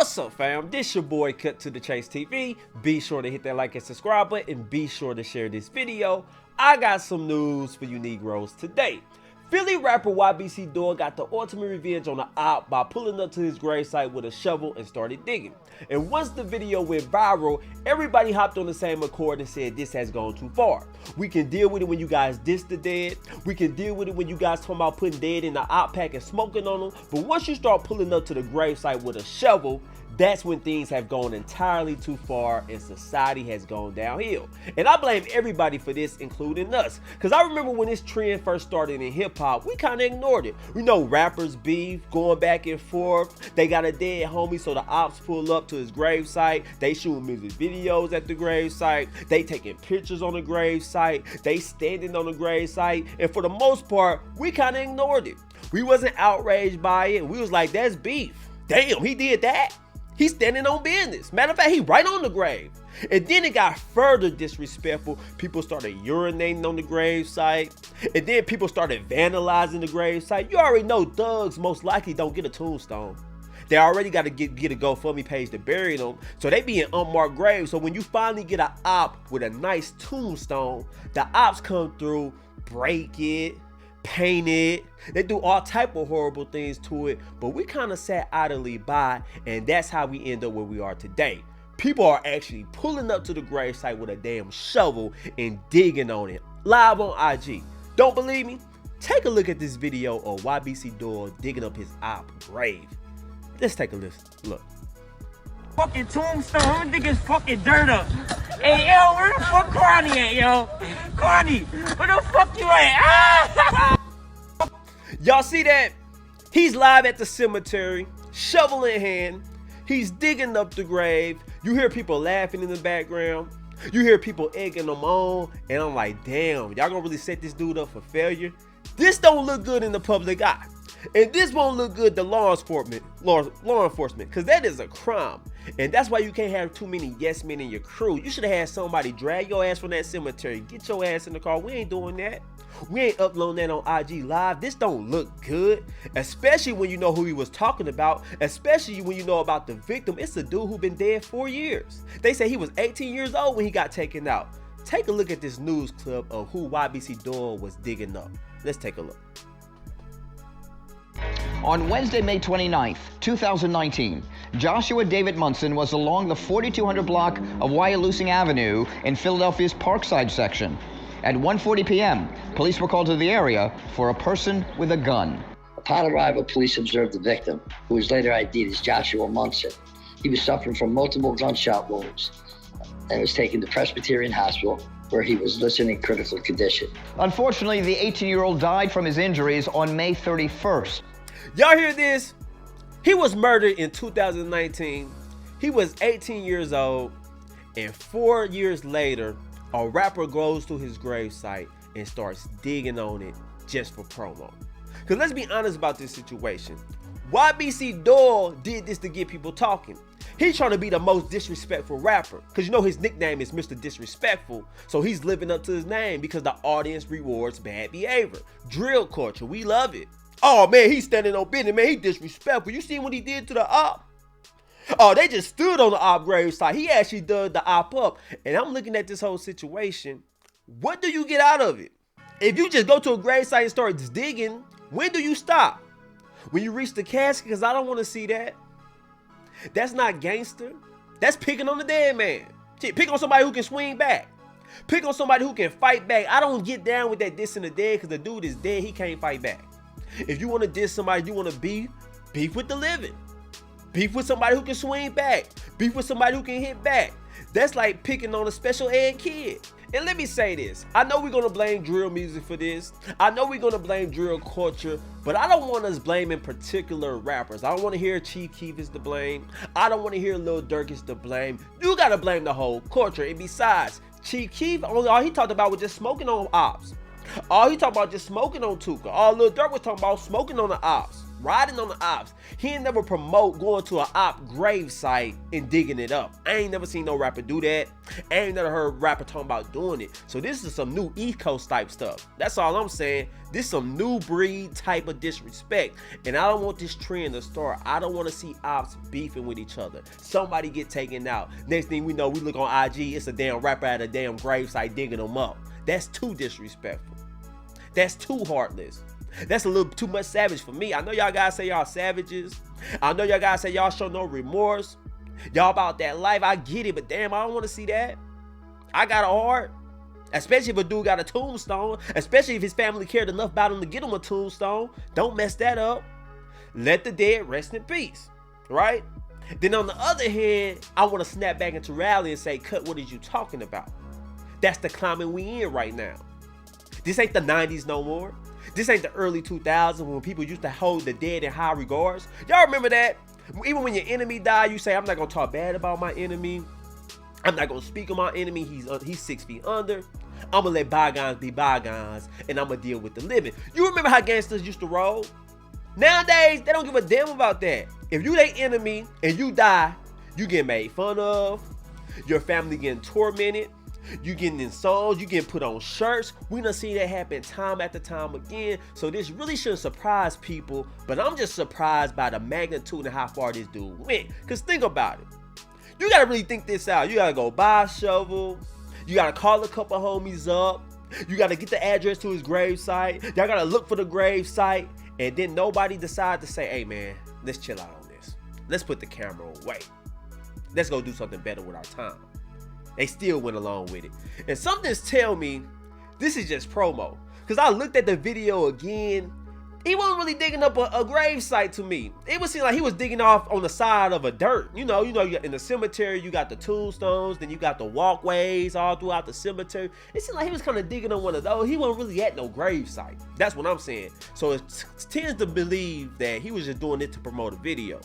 What's up, fam? This your boy Cut to the Chase TV. Be sure to hit that like and subscribe button and be sure to share this video. I got some news for you Negroes today. Philly rapper Ybcdul got the ultimate revenge on the op by pulling up to his gravesite with a shovel and started digging. And once the video went viral, everybody hopped on the same accord and said this has gone too far. We can deal with it when you guys diss the dead. We can deal with it when you guys talking about putting dead in the op pack and smoking on them. But once you start pulling up to the gravesite with a shovel, that's when things have gone entirely too far and society has gone downhill. And I blame everybody for this, including us. Because I remember when this trend first started in hip-hop, we kind of ignored it. We know rappers beef, going back and forth. They got a dead homie, so the ops pull up to his gravesite. They shooting music videos at the gravesite. They taking pictures on the gravesite. They standing on the gravesite. And for the most part, we kind of ignored it. We wasn't outraged by it. We was like, that's beef. Damn, he did that. He's standing on business. Matter of fact, he right on the grave. And then it got further disrespectful. People started urinating on the gravesite. And then people started vandalizing the gravesite. You already know thugs most likely don't get a tombstone. They already got to get a GoFundMe page to bury them. So they be in unmarked graves. So when you finally get an op with a nice tombstone, the ops come through, break it, paint it. They do all type of horrible things to it, but we kind of sat idly by, and that's how we end up where we are today. People are actually pulling up to the gravesite with a damn shovel and digging on it live on IG. Don't believe me? Take a look at this video of Ybcdul digging up his op grave. Let's take a listen. Look. Fucking tombstone, I'm gonna dig his fucking dirt up. Hey yo, where the fuck Carney at, yo? Carney, where the fuck you at? Ah! Y'all see that? He's live at the cemetery, shovel in hand. He's digging up the grave. You hear people laughing in the background. You hear people egging him on. And I'm like, damn, y'all gonna really set this dude up for failure? This don't look good in the public eye. And this won't look good to law enforcement, because that is a crime. And that's why you can't have too many yes men in your crew. You should have had somebody drag your ass from that cemetery, get your ass in the car. We ain't doing that. We ain't uploading that on IG Live. This don't look good, especially when you know who he was talking about, especially when you know about the victim. It's a dude who been dead 4 years. They say he was 18 years old when he got taken out. Take a look at this news clip of who Ybcdul was digging up. Let's take a look. On Wednesday, May 29th, 2019, Joshua David Munson was along the 4200 block of Wyalusing Avenue in Philadelphia's Parkside section. At 1:40 p.m., police were called to the area for a person with a gun. Upon arrival, police observed the victim, who was later ID'd as Joshua Munson. He was suffering from multiple gunshot wounds and was taken to Presbyterian Hospital, where he was listed in critical condition. Unfortunately, the 18-year-old died from his injuries on May 31st. Y'all hear this? He was murdered in 2019. He was 18 years old, and 4 years later, a rapper goes to his gravesite and starts digging on it just for promo. Because let's be honest about this situation. Ybcdul did this to get people talking. He's trying to be the most disrespectful rapper, because you know his nickname is Mr. Disrespectful, so he's living up to his name because the audience rewards bad behavior. Drill culture, we love it. Oh man, he's standing on business, man, he disrespectful. You seen what he did to the op? Oh, they just stood on the op gravesite. He actually dug the op up. And I'm looking at this whole situation. What do you get out of it? If you just go to a gravesite and start digging, when do you stop? When you reach the casket? Because I don't want to see that. That's not gangster. That's picking on the dead man. Pick on somebody who can swing back. Pick on somebody who can fight back. I don't get down with that dissing the dead, because the dude is dead. He can't fight back. If you want to diss somebody, you want to beef with the living. Beef with somebody who can swing back. Beef with somebody who can hit back. That's like picking on a special ed kid. And let me say this. I know we're going to blame drill music for this. I know we're going to blame drill culture. But I don't want us blaming particular rappers. I don't want to hear Chief Keef is to blame. I don't want to hear Lil Durk is to blame. You got to blame the whole culture. And besides, Chief Keef, all he talked about was just smoking on ops. All he talked about just smoking on Tuka. All Lil Durk was talking about smoking on the ops. riding on the ops. He ain't never promote going to an op gravesite and digging it up. I ain't never seen no rapper do that. I ain't never heard a rapper talking about doing it. So this is some new East Coast type stuff. That's all I'm saying. This is some new breed type of disrespect. And I don't want this trend to start. I don't want to see ops beefing with each other. Somebody get taken out. Next thing we know, we look on IG, it's a damn rapper at a damn gravesite digging them up. That's too disrespectful. That's too heartless. That's a little too much savage for me. I know y'all guys say y'all savages. I know y'all guys say y'all show no remorse. Y'all about that life. I get it, but damn, I don't want to see that. I got a heart. Especially if a dude got a tombstone. Especially if his family cared enough about him to get him a tombstone. Don't mess that up. Let the dead rest in peace. Right? Then on the other hand, I want to snap back into reality and say, Cut, what is you talking about? That's the climate we in right now. This ain't the 90s no more. This ain't the early 2000s when people used to hold the dead in high regards. Y'all remember that? Even when your enemy died, you say, I'm not going to talk bad about my enemy. I'm not going to speak on my enemy. He's 6 feet under. I'm going to let bygones be bygones, and I'm going to deal with the living. You remember how gangsters used to roll? Nowadays, they don't give a damn about that. If you their enemy and you die, you get made fun of. Your family getting tormented. You getting in songs, you getting put on shirts. We done seen that happen time after time again. So this really shouldn't surprise people, but I'm just surprised by the magnitude and how far this dude went. Cause think about it. You gotta really think this out. You gotta go buy a shovel. You gotta call a couple homies up. You gotta get the address to his gravesite. Y'all gotta look for the gravesite. And then nobody decide to say, hey man, let's chill out on this. Let's put the camera away. Let's go do something better with our time. They still went along with it. And something's tell me this is just promo. Because I looked at the video again. He wasn't really digging up a gravesite to me. It would seem like he was digging off on the side of a dirt. You know, in the cemetery, you got the tombstones, then you got the walkways all throughout the cemetery. It seemed like he was kind of digging on one of those. He wasn't really at no gravesite. That's what I'm saying. So it tends to believe that he was just doing it to promote a video.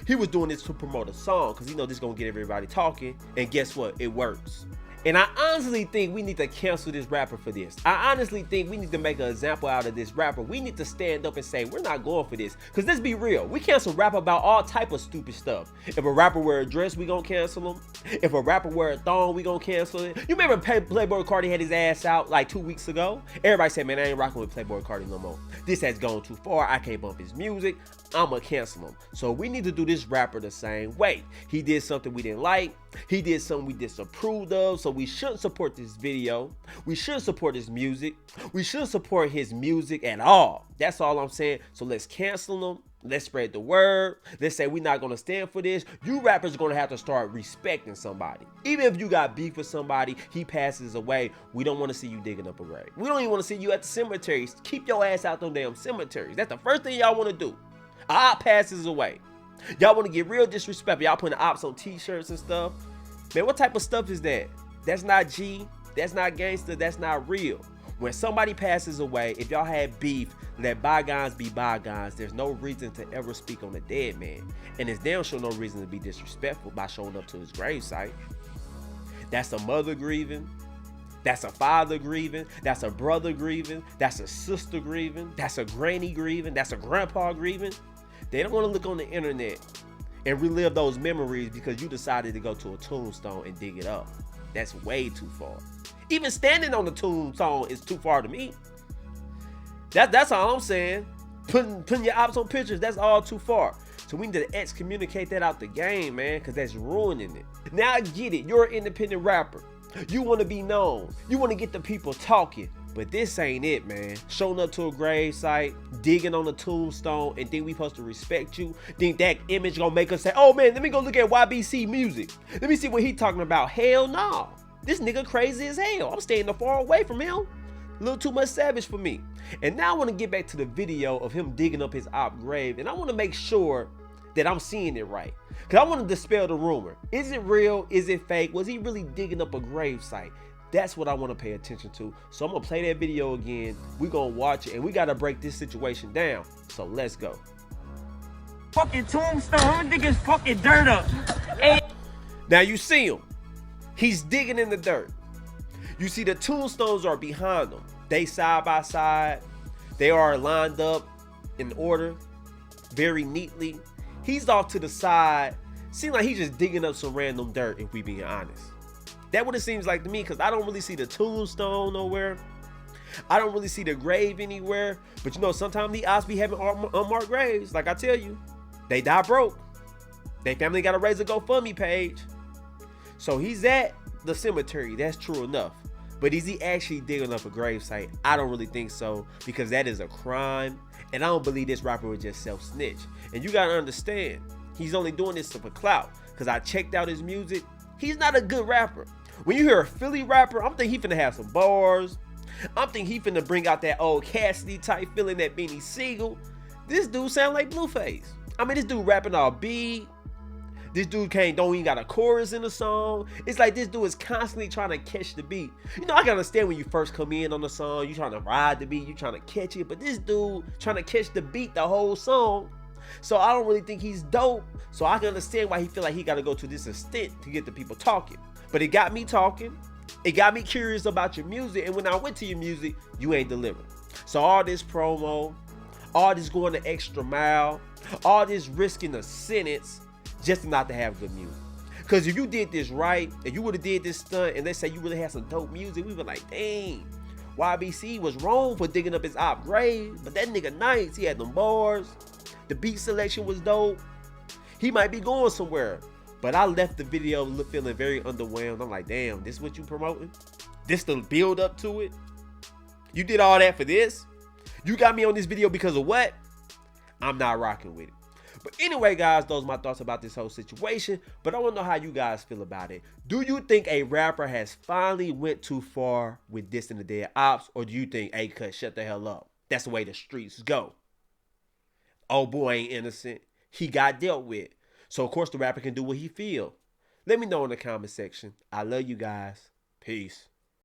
He was doing this to promote a song because this is going to get everybody talking. And guess what? It works. And I honestly think we need to cancel this rapper for this. I honestly think we need to make an example out of this rapper. We need to stand up and say, we're not going for this. Because let's be real. We cancel rap about all type of stupid stuff. If a rapper wear a dress, we gonna cancel him. If a rapper wear a thong, we gonna cancel it. You remember Playboy Carti had his ass out like 2 weeks ago? Everybody said, man, I ain't rocking with Playboy Carti no more. This has gone too far. I can't bump his music. I'ma cancel him. So we need to do this rapper the same way. He did something we didn't like. He did something we disapproved of. So we shouldn't support this video. We shouldn't support his music. We shouldn't support his music at all. That's all I'm saying. So let's cancel him. Let's spread the word. Let's say we're not going to stand for this. You rappers are going to have to start respecting somebody. Even if you got beef with somebody, he passes away, we don't want to see you digging up a grave. We don't even want to see you at the cemeteries. Keep your ass out them damn cemeteries. That's the first thing y'all want to do. A op passes away. Y'all want to get real disrespectful. Y'all putting ops on t-shirts and stuff. Man, what type of stuff is that? That's not G. That's not gangster. That's not real. When somebody passes away, if y'all had beef, let bygones be bygones. There's no reason to ever speak on a dead man. And it's damn sure no reason to be disrespectful by showing up to his gravesite. That's a mother grieving. That's a father grieving. That's a brother grieving. That's a sister grieving. That's a granny grieving. That's a grandpa grieving. They don't want to look on the internet and relive those memories because you decided to go to a tombstone and dig it up. That's way too far. Even standing on the tombstone is too far to me. That's all I'm saying. Putting your ops on pictures, that's all too far. So we need to excommunicate that out the game, man, because that's ruining it. Now I get it. You're an independent rapper. You want to be known. You want to get the people talking. But this ain't it, man. Showing up to a gravesite, digging on a tombstone, and think we supposed to respect you. Think that image gonna make us say, oh man, let me go look at YBC music. Let me see what he talking about. Hell no. This nigga crazy as hell. I'm staying far away from him. A little too much savage for me. And now I want to get back to the video of him digging up his op grave. And I want to make sure that I'm seeing it right. Because I want to dispel the rumor. Is it real? Is it fake? Was he really digging up a gravesite? That's what I want to pay attention to. So I'm going to play that video again. We're going to watch it. And we got to break this situation down. So let's go. Fucking tombstone. Them niggas fucking dirt up. Hey. Now you see him. He's digging in the dirt. You see the tombstones are behind him. They side by side. They are lined up in order. very neatly. He's off to the side. Seems like he's just digging up some random dirt, if we being honest. That's what it seems like to me, because I don't really see the tombstone nowhere. I don't really see the grave anywhere. But you know, sometimes the odds be having unmarked graves. Like I tell you, they die broke. They family got to raise a GoFundMe page. So he's at the cemetery. That's true enough. But is he actually digging up a gravesite? I don't really think so, because that is a crime. And I don't believe this rapper would just self-snitch. And you got to understand, he's only doing this for clout. Because I checked out his music. He's not a good rapper. When you hear a Philly rapper, I'm thinking he finna have some bars. I'm thinking he finna bring out that old Cassidy type feeling, that Beanie Siegel. This dude sound like Blueface. I mean, this dude rapping all beat. This dude don't even got a chorus in the song. It's like this dude is constantly trying to catch the beat. You know, I can understand when you first come in on the song, you trying to ride the beat, you trying to catch it. But this dude trying to catch the beat the whole song. So I don't really think he's dope. So I can understand why he feel like he got to go to this extent to get the people talking. But it got me talking. It got me curious about your music. And when I went to your music, you ain't delivered. So all this promo, all this going the extra mile, all this risking a sentence just not to have good music. Because if you did this right, if you would have did this stunt, and let's say you really had some dope music, we were like, dang, YBC was wrong for digging up his op grave. But that nigga nice. He had them bars. The beat selection was dope. He might be going somewhere. But I left the video feeling very underwhelmed. I'm like, damn, this is what you promoting? This the build up to it? You did all that for this? You got me on this video because of what? I'm not rocking with it. But anyway, guys, those are my thoughts about this whole situation. But I want to know how you guys feel about it. Do you think a rapper has finally went too far with dissing the dead ops? Or do you think, hey, cut, shut the hell up? That's the way the streets go. Oh boy ain't innocent. He got dealt with. So of course the rapper can do what he feel. Let me know in the comment section. I love you guys. Peace.